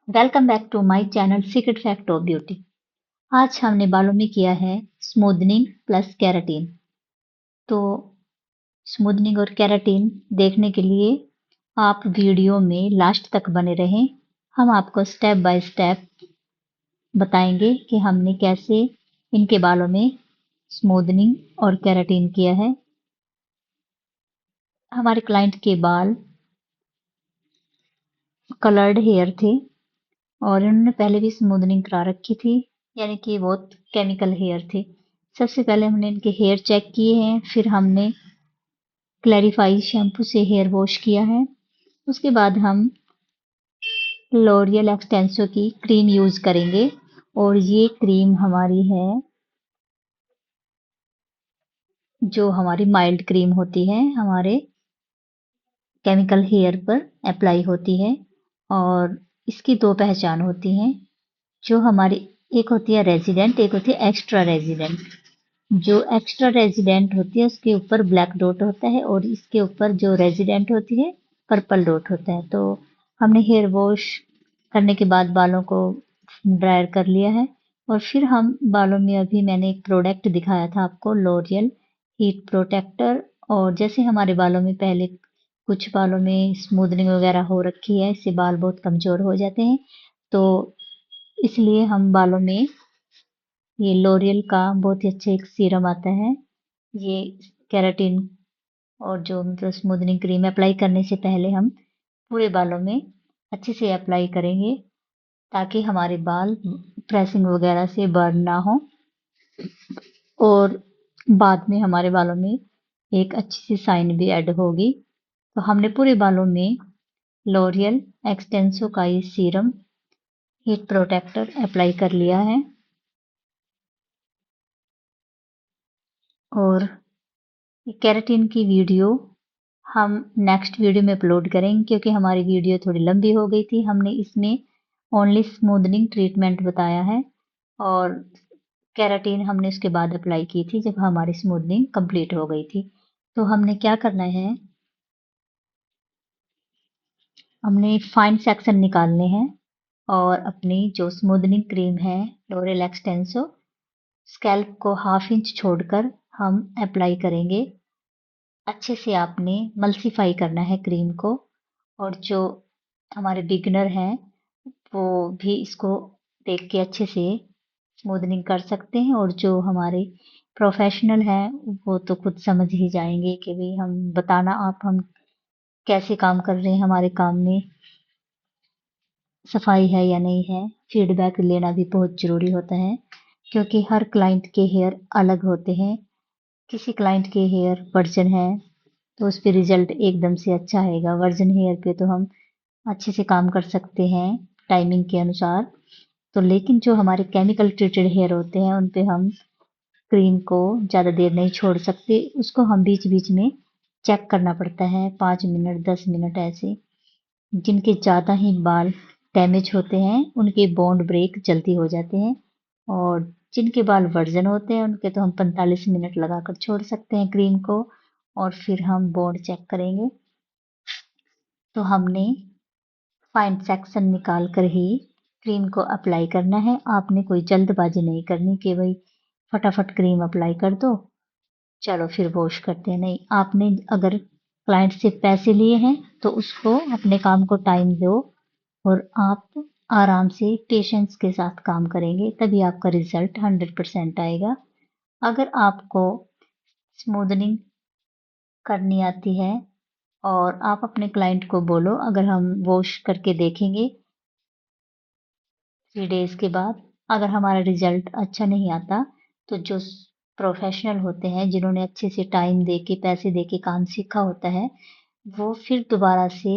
Welcome back to my channel secret fact of beauty. आज हमने बालों में किया है स्मूदनिंग प्लस केराटिन। तो स्मूदनिंग और केराटिन देखने के लिए आप वीडियो में लास्ट तक बने रहें। हम आपको स्टेप बाय स्टेप बताएंगे कि हमने कैसे इनके बालों में स्मूदनिंग और केराटिन किया है। हमारे क्लाइंट के बाल कलर्ड हेयर थे और इन्होंने पहले भी स्मूदनिंग करा रखी थी, यानी कि बहुत केमिकल हेयर थे। सबसे पहले हमने इनके हेयर चेक किए हैं, फिर हमने क्लैरिफाई शैम्पू से हेयर वॉश किया है। उसके बाद हम लॉरियल एक्सटेंसो की क्रीम यूज करेंगे और ये क्रीम हमारी है जो हमारी माइल्ड क्रीम होती है, हमारे केमिकल हेयर पर अप्लाई होती है। और इसकी दो पहचान होती हैं, जो हमारी एक होती है रेजिडेंट, एक होती है एक्स्ट्रा रेजिडेंट। जो एक्स्ट्रा रेजिडेंट होती है उसके ऊपर ब्लैक डॉट होता है और इसके ऊपर जो रेजिडेंट होती है पर्पल डॉट होता है। तो हमने हेयर वॉश करने के बाद बालों को ड्रायर कर लिया है और फिर हम बालों में अभी मैंने एक प्रोडक्ट दिखाया था आपको, लॉरियल हीट प्रोटेक्टर। और जैसे हमारे बालों में पहले कुछ बालों में स्मूदनिंग वगैरह हो रखी है, इससे बाल बहुत कमजोर हो जाते हैं, तो इसलिए हम बालों में ये लॉरियल का बहुत ही अच्छा एक सीरम आता है। ये केराटिन और जो मतलब स्मूदनिंग क्रीम अप्लाई करने से पहले हम पूरे बालों में अच्छे से अप्लाई करेंगे, ताकि हमारे बाल प्रेसिंग वगैरह से बर्न ना हो और बाद में हमारे बालों में एक अच्छी सी शाइन भी ऐड होगी। तो हमने पूरे बालों में लॉरियल एक्सटेंसो का ये सीरम हीट प्रोटेक्टर अप्लाई कर लिया है और केराटिन की वीडियो हम नेक्स्ट वीडियो में अपलोड करेंगे, क्योंकि हमारी वीडियो थोड़ी लंबी हो गई थी। हमने इसमें ओनली स्मूदनिंग ट्रीटमेंट बताया है और केराटिन हमने उसके बाद अप्लाई की थी जब हमारी स्मूदनिंग कंप्लीट हो गई थी। तो हमने क्या करना है, हमने फाइन सेक्शन निकालने हैं और अपनी जो स्मूदनिंग क्रीम है लॉरियल एक्सटेंसो, स्कैल्प को 1/2 इंच छोड़कर हम अप्लाई करेंगे। अच्छे से आपने मल्सीफाई करना है क्रीम को। और जो हमारे बिगनर हैं वो भी इसको देख के अच्छे से स्मूदनिंग कर सकते हैं, और जो हमारे प्रोफेशनल हैं वो तो खुद समझ ही जाएंगे कि भाई हम बताना आप हम कैसे काम कर रहे हैं, हमारे काम में सफाई है या नहीं है। फीडबैक लेना भी बहुत ज़रूरी होता है, क्योंकि हर क्लाइंट के हेयर अलग होते हैं। किसी क्लाइंट के हेयर वर्जन है तो उस पे रिजल्ट एकदम से अच्छा आएगा, वर्जन हेयर पे तो हम अच्छे से काम कर सकते हैं टाइमिंग के अनुसार। तो लेकिन जो हमारे केमिकल ट्रीटेड हेयर होते हैं उन पे हम क्रीम को ज़्यादा देर नहीं छोड़ सकते, उसको हम बीच बीच में चेक करना पड़ता है, 5 मिनट 10 मिनट ऐसे। जिनके ज़्यादा ही बाल डैमेज होते हैं उनके बॉन्ड ब्रेक जल्दी हो जाते हैं, और जिनके बाल वर्जन होते हैं उनके तो हम 45 मिनट लगाकर छोड़ सकते हैं क्रीम को, और फिर हम बॉन्ड चेक करेंगे। तो हमने फाइन सेक्शन निकाल कर ही क्रीम को अप्लाई करना है। आपने कोई जल्दबाजी नहीं करनी कि भाई फटाफट क्रीम अप्लाई कर दो, चलो फिर वॉश करते हैं। नहीं, आपने अगर क्लाइंट से पैसे लिए हैं तो उसको अपने काम को टाइम दो और आप आराम से पेशेंस के साथ काम करेंगे, तभी आपका रिजल्ट 100% आएगा। अगर आपको स्मूदनिंग करनी आती है और आप अपने क्लाइंट को बोलो, अगर हम वॉश करके देखेंगे 3 डेज के बाद, अगर हमारा रिजल्ट अच्छा नहीं आता, तो जो प्रोफेशनल होते हैं जिन्होंने अच्छे से टाइम दे के पैसे दे के काम सीखा होता है, वो फिर दोबारा से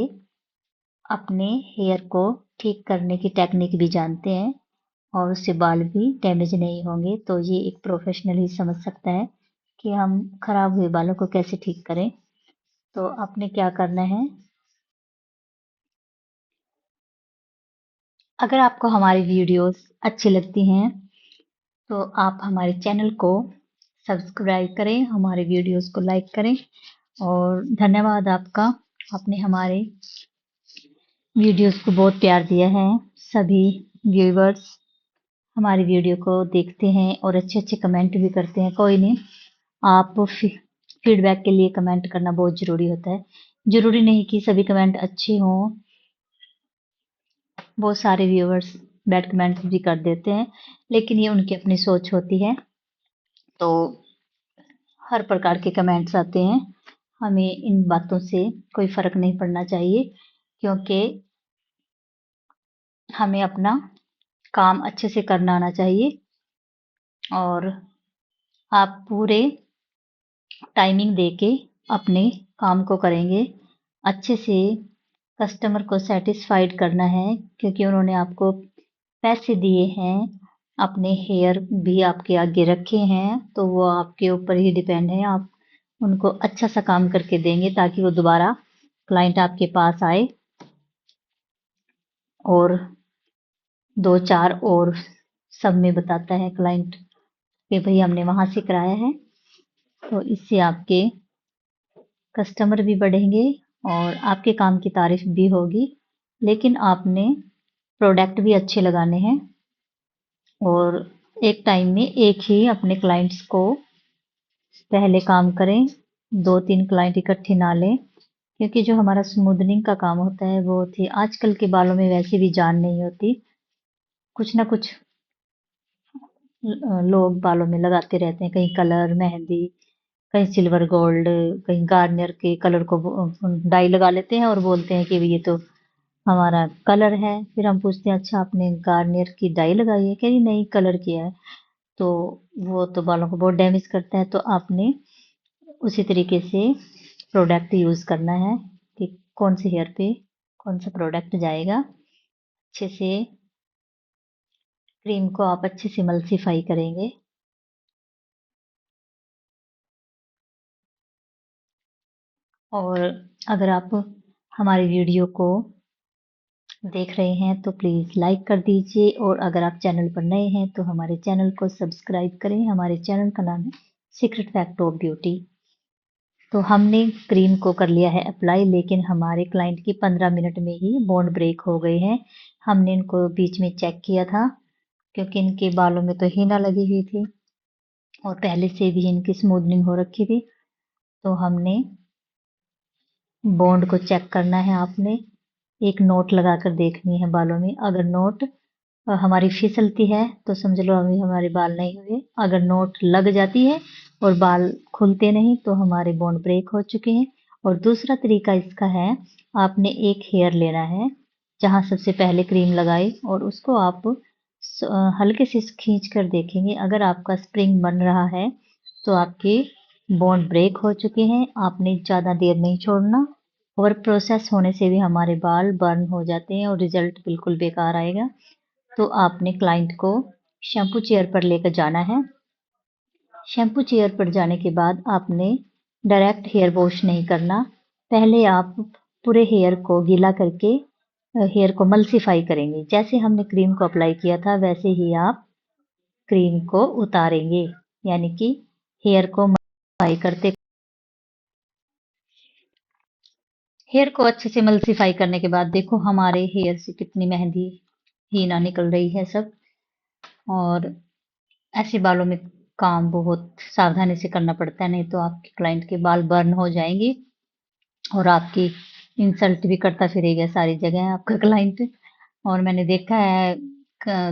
अपने हेयर को ठीक करने की टेक्निक भी जानते हैं और उससे बाल भी डैमेज नहीं होंगे। तो ये एक प्रोफेशनल ही समझ सकता है कि हम खराब हुए बालों को कैसे ठीक करें। तो आपने क्या करना है, अगर आपको हमारी वीडियोस अच्छी लगती हैं तो आप हमारे चैनल को सब्सक्राइब करें, हमारे वीडियोस को लाइक करें। और धन्यवाद आपका, आपने हमारे वीडियोस को बहुत प्यार दिया है। सभी व्यूवर्स हमारी वीडियो को देखते हैं और अच्छे अच्छे कमेंट भी करते हैं। कोई नहीं, आप फीडबैक के लिए कमेंट करना बहुत ज़रूरी होता है। ज़रूरी नहीं कि सभी कमेंट अच्छे हों। बहुत सारे व्यूवर्स बैड कमेंट भी कर देते हैं, लेकिन ये उनकी अपनी सोच होती है। तो हर प्रकार के कमेंट्स आते हैं, हमें इन बातों से कोई फ़र्क नहीं पड़ना चाहिए, क्योंकि हमें अपना काम अच्छे से करना आना चाहिए और आप पूरे टाइमिंग देके अपने काम को करेंगे। अच्छे से कस्टमर को सेटिस्फाइड करना है, क्योंकि उन्होंने आपको पैसे दिए हैं, अपने हेयर भी आपके आगे रखे हैं, तो वो आपके ऊपर ही डिपेंड है। आप उनको अच्छा सा काम करके देंगे ताकि वो दोबारा क्लाइंट आपके पास आए और 2-4 और सब में बताता है क्लाइंट कि भाई हमने वहाँ से कराया है। तो इससे आपके कस्टमर भी बढ़ेंगे और आपके काम की तारीफ भी होगी। लेकिन आपने प्रोडक्ट भी अच्छे लगाने हैं और एक टाइम में एक ही अपने क्लाइंट्स को पहले काम करें, 2-3 क्लाइंट इकट्ठे ना लें, क्योंकि जो हमारा स्मूदनिंग का काम होता है वो थी आजकल के बालों में वैसे भी जान नहीं होती। कुछ ना कुछ लोग बालों में लगाते रहते हैं, कहीं कलर, मेहंदी, कहीं सिल्वर गोल्ड, कहीं गार्नियर के कलर को डाई लगा लेते हैं और बोलते हैं कि ये तो हमारा कलर है। फिर हम पूछते हैं अच्छा आपने गार्नियर की डाई लगाई है? कह रही नहीं, कलर किया है। तो वो तो बालों को बहुत डैमेज करता है। तो आपने उसी तरीके से प्रोडक्ट यूज़ करना है कि कौन से हेयर पे कौन सा प्रोडक्ट जाएगा। अच्छे से क्रीम को आप अच्छे से मल्सीफाई करेंगे। और अगर आप हमारी वीडियो को देख रहे हैं तो प्लीज़ लाइक कर दीजिए, और अगर आप चैनल पर नए हैं तो हमारे चैनल को सब्सक्राइब करें। हमारे चैनल का नाम है सीक्रेट फैक्ट ऑफ ब्यूटी। तो हमने क्रीम को कर लिया है अप्लाई, लेकिन हमारे क्लाइंट की 15 मिनट में ही बॉन्ड ब्रेक हो गए हैं। हमने इनको बीच में चेक किया था, क्योंकि इनके बालों में तो हीना लगी हुई थी और पहले से भी इनकी स्मूदनिंग हो रखी थी। तो हमने बॉन्ड को चेक करना है। आपने एक नोट लगाकर देखनी है बालों में। अगर नोट हमारी फिसलती है तो समझ लो अभी हमारे बाल नहीं हुए। अगर नोट लग जाती है और बाल खुलते नहीं तो हमारे बॉन्ड ब्रेक हो चुके हैं। और दूसरा तरीका इसका है, आपने एक हेयर लेना है जहां सबसे पहले क्रीम लगाई और उसको आप हल्के से खींच कर देखेंगे। अगर आपका स्प्रिंग बन रहा है तो आपके बॉन्ड ब्रेक हो चुके हैं। आपने ज़्यादा देर नहीं छोड़ना। ओवर प्रोसेस होने से भी हमारे बाल बर्न हो जाते हैं और रिजल्ट बिल्कुल बेकार आएगा। तो आपने क्लाइंट को शैम्पू चेयर पर लेकर जाना है। शैम्पू चेयर पर जाने के बाद आपने डायरेक्ट हेयर वॉश नहीं करना। पहले आप पूरे हेयर को गीला करके हेयर को मल्सीफाई करेंगे। जैसे हमने क्रीम को अप्लाई किया था वैसे ही आप क्रीम को उतारेंगे, यानी कि हेयर को मल्सीफाई करते। हेयर को अच्छे से मल्सीफाई करने के बाद देखो हमारे हेयर से कितनी मेहंदी हीना निकल रही है सब। और ऐसे बालों में काम बहुत सावधानी से करना पड़ता है, नहीं तो आपके क्लाइंट के बाल बर्न हो जाएंगे और आपकी इंसल्ट भी करता फिरेगा सारी जगह आपका क्लाइंट। और मैंने देखा है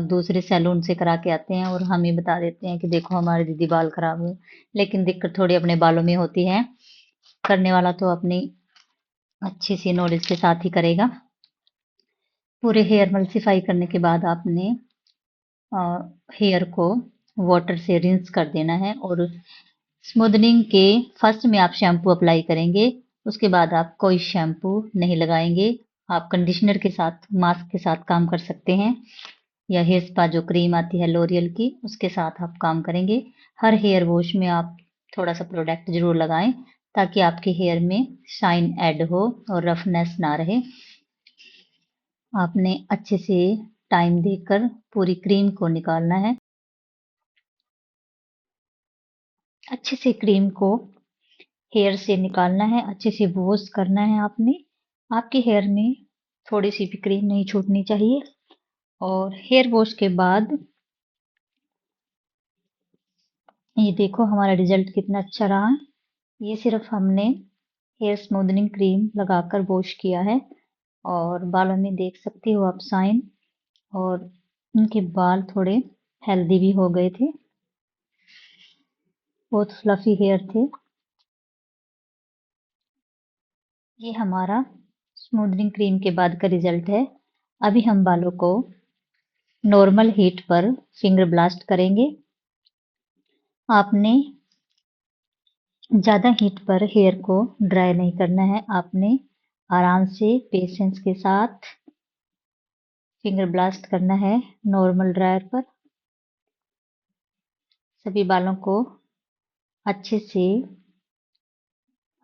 दूसरे सैलून से करा के आते हैं और हमें बता देते हैं कि देखो हमारे दीदी बाल खराब हुए, लेकिन दिक्कत थोड़ी अपने बालों में होती है। करने वाला तो अपनी अच्छी सी नॉलेज के साथ ही करेगा। पूरे हेयर मल्सीफाई करने के बाद आपने हेयर को वाटर से रिंस कर देना है। और स्मूदनिंग के फर्स्ट में आप शैम्पू अप्लाई करेंगे, उसके बाद आप कोई शैम्पू नहीं लगाएंगे। आप कंडीशनर के साथ, मास्क के साथ काम कर सकते हैं, या हेयर स्पा जो क्रीम आती है लॉरियल की उसके साथ आप काम करेंगे। हर हेयर वॉश में आप थोड़ा सा प्रोडक्ट जरूर लगाएं ताकि आपके हेयर में शाइन ऐड हो और रफनेस ना रहे। आपने अच्छे से टाइम देकर पूरी क्रीम को निकालना है। अच्छे से क्रीम को हेयर से निकालना है, अच्छे से वॉश करना है आपने। आपके हेयर में थोड़ी सी भी क्रीम नहीं छूटनी चाहिए। और हेयर वॉश के बाद ये देखो हमारा रिजल्ट कितना अच्छा रहा। ये सिर्फ हमने हेयर स्मूदनिंग क्रीम लगाकर वॉश किया है और बालों में देख सकते हो आप शाइन, और उनके बाल थोड़े हेल्दी भी हो गए थे, बहुत फ्लफी हेयर थे। ये हमारा स्मूदनिंग क्रीम के बाद का रिजल्ट है। अभी हम बालों को नॉर्मल हीट पर फिंगर ब्लास्ट करेंगे। आपने ज़्यादा हीट पर हेयर को ड्राई नहीं करना है, आपने आराम से पेशेंस के साथ फिंगर ब्लास्ट करना है नॉर्मल ड्रायर पर। सभी बालों को अच्छे से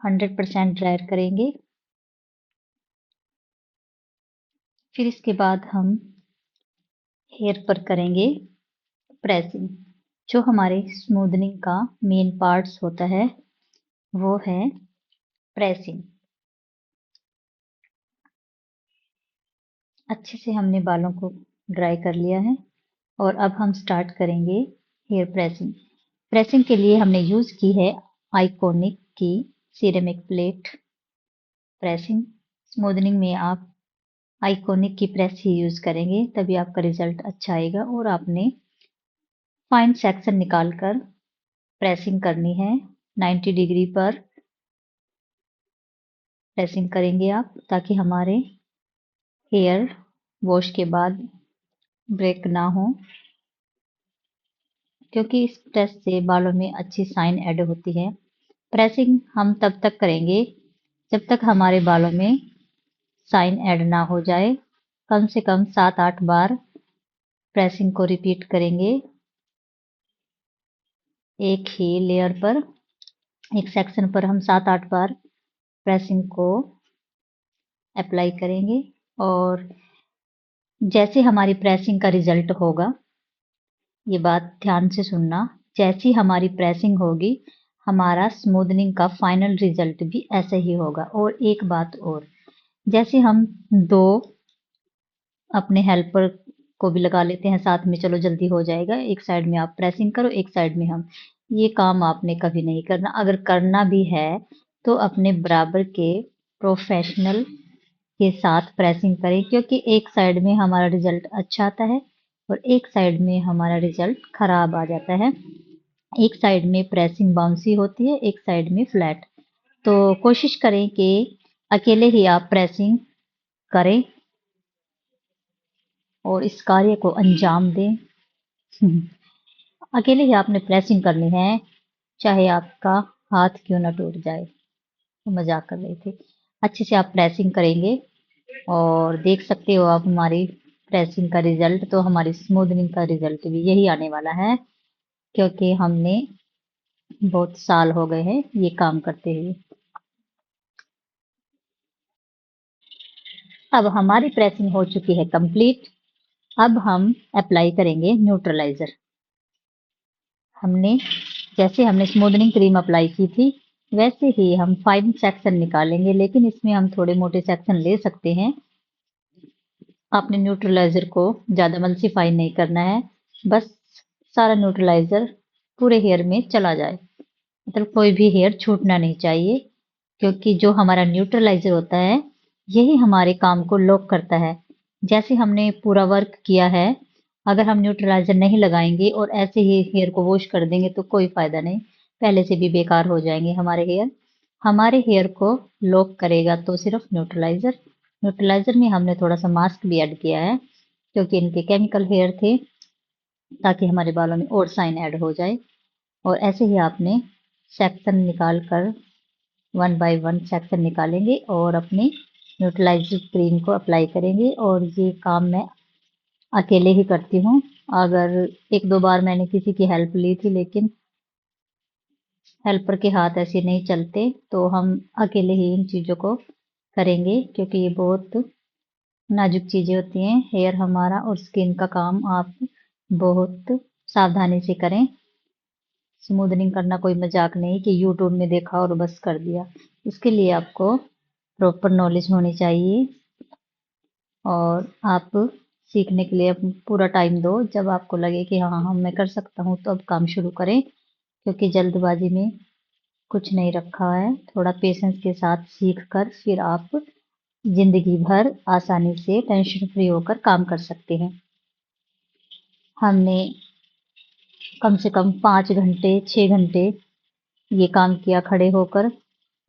100% ड्रायर करेंगे। फिर इसके बाद हम हेयर पर करेंगे प्रेसिंग। जो हमारे स्मूदनिंग का मेन पार्ट्स होता है वो है प्रेसिंग। अच्छे से हमने बालों को ड्राई कर लिया है और अब हम स्टार्ट करेंगे हेयर प्रेसिंग। प्रेसिंग के लिए हमने यूज़ की है आइकॉनिक की सिरेमिक प्लेट प्रेसिंग। स्मूदनिंग में आप आइकॉनिक की प्रेस ही यूज़ करेंगे, तभी आपका रिजल्ट अच्छा आएगा। और आपने फाइन सेक्शन निकाल कर प्रेसिंग करनी है। 90 डिग्री पर प्रेसिंग करेंगे आप, ताकि हमारे हेयर वॉश के बाद ब्रेक ना हो, क्योंकि इस प्रेस से बालों में अच्छी शाइन ऐड होती है। प्रेसिंग हम तब तक करेंगे जब तक हमारे बालों में शाइन ऐड ना हो जाए। कम से कम 7-8 बार प्रेसिंग को रिपीट करेंगे एक ही लेयर पर, एक सेक्शन पर हम 7-8 बार प्रेसिंग को अप्लाई करेंगे। और जैसे हमारी प्रेसिंग का रिजल्ट होगा, ये बात ध्यान से सुनना, जैसी हमारी प्रेसिंग होगी हमारा स्मूदनिंग का फाइनल रिजल्ट भी ऐसे ही होगा। और एक बात और, जैसे हम दो अपने हेल्पर को भी लगा लेते हैं साथ में, चलो जल्दी हो जाएगा, एक साइड में आप प्रेसिंग करो एक साइड में हम, ये काम आपने कभी नहीं करना। अगर करना भी है तो अपने बराबर के प्रोफेशनल के साथ प्रेसिंग करें, क्योंकि एक साइड में हमारा रिजल्ट अच्छा आता है और एक साइड में हमारा रिजल्ट खराब आ जाता है। एक साइड में प्रेसिंग बाउंसी होती है, एक साइड में फ्लैट। तो कोशिश करें कि अकेले ही आप प्रेसिंग करें और इस कार्य को अंजाम दें। अकेले ही आपने प्रेसिंग करनी है, चाहे आपका हाथ क्यों ना टूट जाए। तो मजाक कर रहे थे। अच्छे से आप प्रेसिंग करेंगे और देख सकते हो आप हमारी प्रेसिंग का रिजल्ट। तो हमारी स्मूदनिंग का रिजल्ट भी यही आने वाला है, क्योंकि हमने बहुत साल हो गए हैं ये काम करते हुए। अब हमारी प्रेसिंग हो चुकी है कंप्लीट। अब हम अप्लाई करेंगे न्यूट्रलाइजर। हमने जैसे हमने स्मूदनिंग क्रीम अप्लाई की थी वैसे ही हम फाइन सेक्शन निकालेंगे, लेकिन इसमें हम थोड़े मोटे सेक्शन ले सकते हैं। आपने न्यूट्रलाइजर को ज़्यादा मल्सीफाई नहीं करना है, बस सारा न्यूट्रलाइजर पूरे हेयर में चला जाए, मतलब कोई भी हेयर छूटना नहीं चाहिए, क्योंकि जो हमारा न्यूट्रलाइजर होता है यही हमारे काम को लॉक करता है। जैसे हमने पूरा वर्क किया है, अगर हम न्यूट्रलाइजर नहीं लगाएंगे और ऐसे ही हेयर को वॉश कर देंगे तो कोई फायदा नहीं, पहले से भी बेकार हो जाएंगे हमारे हेयर। हमारे हेयर को लॉक करेगा तो सिर्फ न्यूट्रलाइजर। न्यूट्रलाइजर में हमने थोड़ा सा मास्क भी ऐड किया है, क्योंकि इनके केमिकल हेयर थे, ताकि हमारे बालों में और शाइन ऐड हो जाए। और ऐसे ही आपने सेक्शन निकाल कर 1 बाय 1 सेक्शन निकालेंगे और अपने न्यूट्रलाइजर क्रीम को अप्लाई करेंगे। और ये काम मैं अकेले ही करती हूँ। अगर एक दो बार मैंने किसी की हेल्प ली थी, लेकिन हेल्पर के हाथ ऐसे नहीं चलते, तो हम अकेले ही इन चीज़ों को करेंगे, क्योंकि ये बहुत नाजुक चीज़ें होती हैं। हेयर हमारा और स्किन का काम आप बहुत सावधानी से करें। स्मूदनिंग करना कोई मजाक नहीं कि यूट्यूब में देखा और बस कर दिया। इसके लिए आपको प्रॉपर नॉलेज होनी चाहिए। और आप सीखने के लिए पूरा टाइम दो। जब आपको लगे कि हाँ हाँ मैं कर सकता हूँ तो अब काम शुरू करें, क्योंकि जल्दबाजी में कुछ नहीं रखा है। थोड़ा पेशेंस के साथ सीख कर फिर आप जिंदगी भर आसानी से टेंशन फ्री होकर काम कर सकते हैं। हमने कम से कम 5 घंटे 6 घंटे ये काम किया खड़े होकर।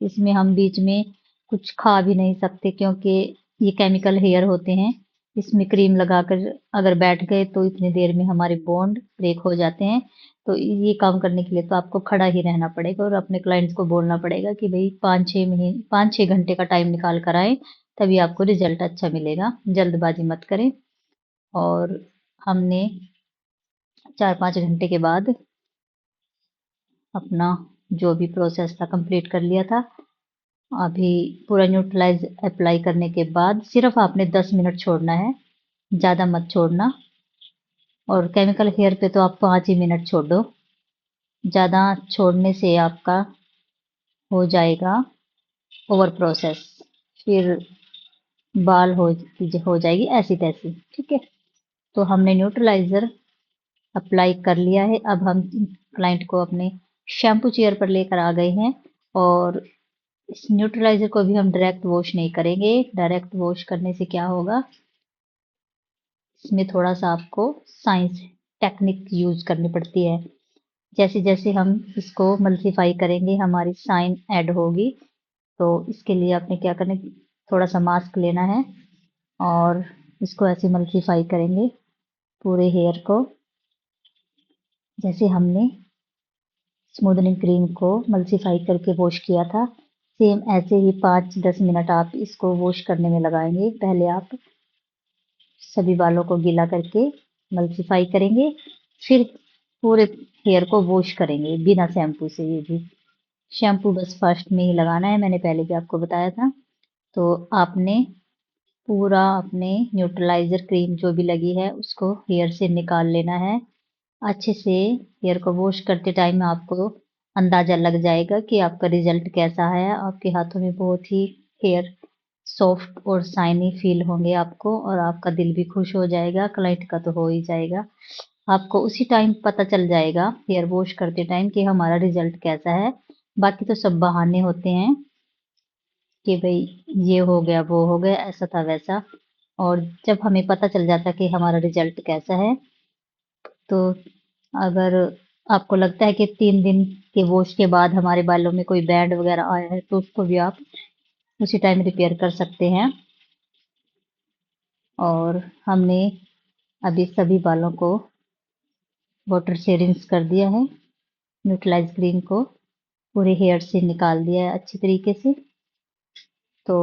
इसमें हम बीच में कुछ खा भी नहीं सकते, क्योंकि ये केमिकल हेयर होते हैं। इसमें क्रीम लगाकर अगर बैठ गए तो इतनी देर में हमारे बॉन्ड ब्रेक हो जाते हैं। तो ये काम करने के लिए तो आपको खड़ा ही रहना पड़ेगा और अपने क्लाइंट्स को बोलना पड़ेगा कि भाई 5-6 घंटे का टाइम निकाल कर आए, तभी आपको रिजल्ट अच्छा मिलेगा। जल्दबाजी मत करें। और हमने 4-5 घंटे के बाद अपना जो भी प्रोसेस था कंप्लीट कर लिया था। अभी पूरा न्यूट्रलाइज अप्लाई करने के बाद सिर्फ आपने 10 मिनट छोड़ना है, ज़्यादा मत छोड़ना। और केमिकल हेयर पे तो आप 5 ही मिनट छोड़ दो। ज़्यादा छोड़ने से आपका हो जाएगा ओवर प्रोसेस, फिर बाल हो जाएगी ऐसी तैसी। ठीक है, तो हमने न्यूट्रलाइजर अप्लाई कर लिया है। अब हम क्लाइंट को अपने शैम्पू चेयर पर लेकर आ गए हैं। और इस न्यूट्रलाइजर को भी हम डायरेक्ट वॉश नहीं करेंगे। डायरेक्ट वॉश करने से क्या होगा, इसमें थोड़ा सा आपको साइंस टेक्निक यूज करनी पड़ती है। जैसे जैसे हम इसको मल्टीफाई करेंगे हमारी साइन ऐड होगी। तो इसके लिए आपने क्या करना है, थोड़ा सा मास्क लेना है और इसको ऐसे मल्टीफाई करेंगे पूरे हेयर को। जैसे हमने स्मूदनिंग क्रीम को मल्टीफाई करके वॉश किया था, सेम ऐसे ही 5-10 मिनट आप इसको वॉश करने में लगाएंगे। पहले आप सभी बालों को गीला करके मल्टीफाई करेंगे, फिर पूरे हेयर को वॉश करेंगे बिना शैम्पू से। ये भी शैम्पू बस फर्स्ट में ही लगाना है, मैंने पहले भी आपको बताया था। तो आपने पूरा अपने न्यूट्रलाइजर क्रीम जो भी लगी है उसको हेयर से निकाल लेना है अच्छे से। हेयर को वॉश करते टाइम आपको अंदाजा लग जाएगा कि आपका रिजल्ट कैसा है। आपके हाथों में बहुत ही हेयर सॉफ्ट और शाइनी फील होंगे आपको, और आपका दिल भी खुश हो जाएगा। क्लाइंट का तो हो ही जाएगा। आपको उसी टाइम पता चल जाएगा हेयर वॉश करते टाइम कि हमारा रिजल्ट कैसा है। बाकी तो सब बहाने होते हैं कि भाई ये हो गया वो हो गया, ऐसा था वैसा। और जब हमें पता चल जाता कि हमारा रिजल्ट कैसा है, तो अगर आपको लगता है कि 3 दिन के वॉश के बाद हमारे बालों में कोई बैंड वगैरह आया है, तो उसको भी आप उसी टाइम रिपेयर कर सकते हैं। और हमने अभी सभी बालों को वाटर से रिंस कर दिया है। न्यूट्रलाइज क्रीम को पूरे हेयर से निकाल दिया है अच्छी तरीके से। तो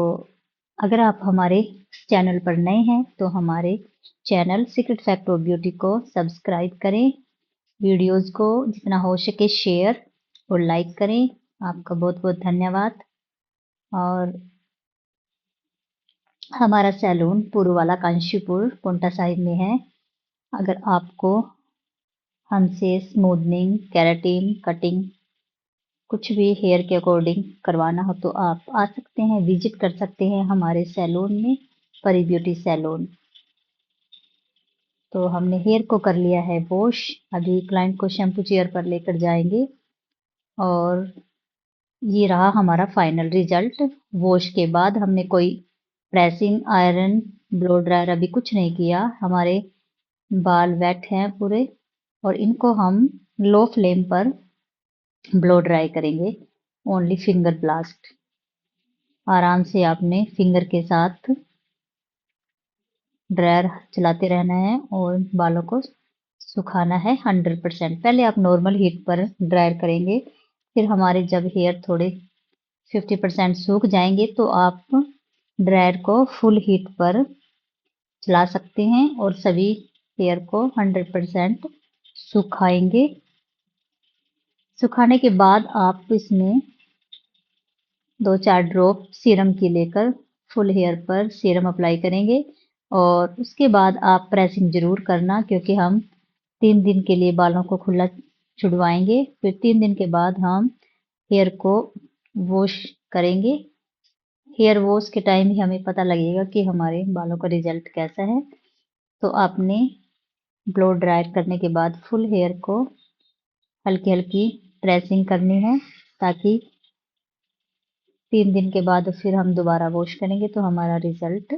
अगर आप हमारे चैनल पर नए हैं तो हमारे channel secret fact of beauty को सब्सक्राइब करें, वीडियोस को जितना हो सके शेयर और लाइक करें। आपका बहुत बहुत धन्यवाद। और हमारा सैलून पुरवाला कांशीपुर पोंटा साहिब में है। अगर आपको हमसे स्मूदनिंग, केराटिन, कटिंग कुछ भी हेयर के अकॉर्डिंग करवाना हो तो आप आ सकते हैं, विजिट कर सकते हैं हमारे सैलून में, परी ब्यूटी सैलून। तो हमने हेयर को कर लिया है वॉश। अभी क्लाइंट को शैम्पू चेयर पर लेकर जाएंगे। और ये रहा हमारा फाइनल रिजल्ट। वॉश के बाद हमने कोई प्रेसिंग, आयरन, ब्लो ड्रायर अभी कुछ नहीं किया। हमारे बाल वेट हैं पूरे, और इनको हम लो फ्लेम पर ब्लो ड्राई करेंगे। ओनली फिंगर ब्लास्ट, आराम से आपने फिंगर के साथ ड्रायर चलाते रहना है और बालों को सुखाना है 100%। पहले आप नॉर्मल हीट पर ड्रायर करेंगे, फिर हमारे जब हेयर थोड़े 50% सूख जाएंगे तो आप ड्रायर को फुल हीट पर चला सकते हैं और सभी हेयर को 100% सुखाएंगे। सुखाने के बाद आप इसमें 2-4 ड्रॉप सीरम की लेकर फुल हेयर पर सीरम अप्लाई करेंगे। और उसके बाद आप प्रेसिंग जरूर करना, क्योंकि हम 3 दिन के लिए बालों को खुला छुड़वाएंगे। फिर 3 दिन के बाद हम हेयर को वॉश करेंगे। हेयर वॉश के टाइम ही हमें पता लगेगा कि हमारे बालों का रिजल्ट कैसा है। तो आपने ब्लो ड्रायर करने के बाद फुल हेयर को हल्की हल्की प्रेसिंग करनी है, ताकि 3 दिन के बाद फिर हम दोबारा वॉश करेंगे तो हमारा रिजल्ट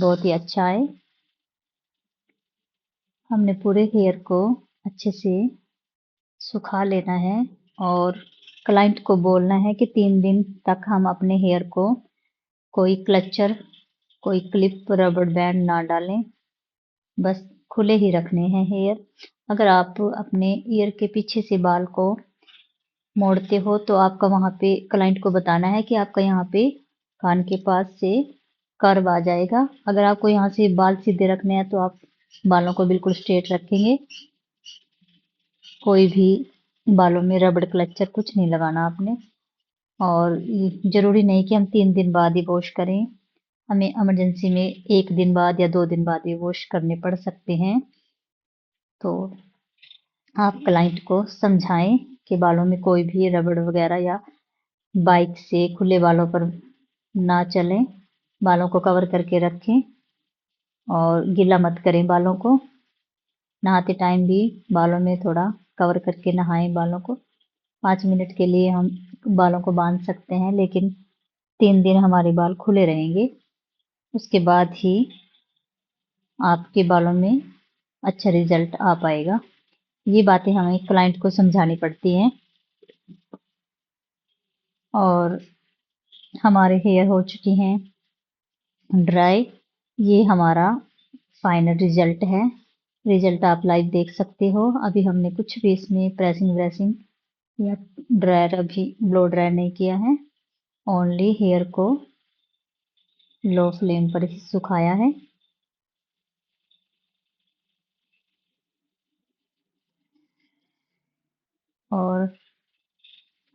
बहुत ही अच्छा आए। हमने पूरे हेयर को अच्छे से सुखा लेना है और क्लाइंट को बोलना है कि 3 दिन तक हम अपने हेयर को कोई क्लचर, कोई क्लिप, रबड़ बैंड ना डालें, बस खुले ही रखने हैं हेयर। अगर आप अपने ईयर के पीछे से बाल को मोड़ते हो तो आपका वहां पे क्लाइंट को बताना है कि आपका यहाँ पे कान के पास से कर्व आ जाएगा। अगर आपको यहाँ से बाल सीधे रखने हैं तो आप बालों को बिल्कुल स्ट्रेट रखेंगे, कोई भी बालों में रबड़ क्लचर कुछ नहीं लगाना आपने। और जरूरी नहीं कि हम 3 दिन बाद ही वॉश करें, हमें इमरजेंसी में 1 दिन बाद या 2 दिन बाद ही वॉश करने पड़ सकते हैं। तो आप क्लाइंट को समझाएं कि बालों में कोई भी रबड़ वगैरह या बाइक से खुले बालों पर ना चलें, बालों को कवर करके रखें और गीला मत करें बालों को। नहाते टाइम भी बालों में थोड़ा कवर करके नहाएं बालों को। 5 मिनट के लिए हम बालों को बांध सकते हैं, लेकिन 3 दिन हमारे बाल खुले रहेंगे, उसके बाद ही आपके बालों में अच्छा रिजल्ट आ पाएगा। ये बातें हमें क्लाइंट को समझानी पड़ती हैं। और हमारे हेयर हो चुके हैं ड्राई। ये हमारा फाइनल रिजल्ट है। रिजल्ट आप लाइव देख सकते हो। अभी हमने कुछ भी इसमें प्रेसिंग व्रेसिंग या ड्रायर, अभी ब्लो ड्रायर नहीं किया है, ओनली हेयर को लो फ्लेम पर ही सुखाया है। और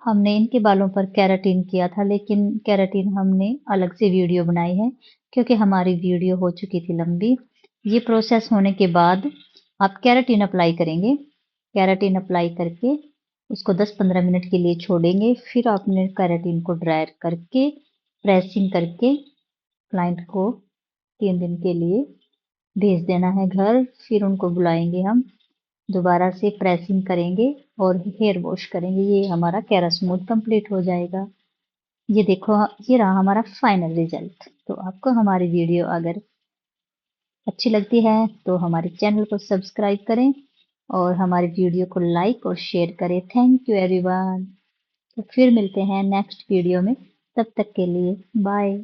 हमने इनके बालों पर केराटिन किया था, लेकिन केराटिन हमने अलग से वीडियो बनाई है क्योंकि हमारी वीडियो हो चुकी थी लंबी। ये प्रोसेस होने के बाद आप केराटिन अप्लाई करेंगे। केराटिन अप्लाई करके उसको 10-15 मिनट के लिए छोड़ेंगे, फिर आपने केराटिन को ड्रायर करके प्रेसिंग करके क्लाइंट को 3 दिन के लिए भेज देना है घर। फिर उनको बुलाएंगे हम, दोबारा से प्रेसिंग करेंगे और हेयर वॉश करेंगे। ये हमारा केरास्मूथ कंप्लीट हो जाएगा। ये देखो, ये रहा हमारा फाइनल रिजल्ट। तो आपको हमारी वीडियो अगर अच्छी लगती है तो हमारे चैनल को सब्सक्राइब करें और हमारी वीडियो को लाइक और शेयर करें। Thank you everyone. तो फिर मिलते हैं नेक्स्ट वीडियो में, तब तक के लिए बाय।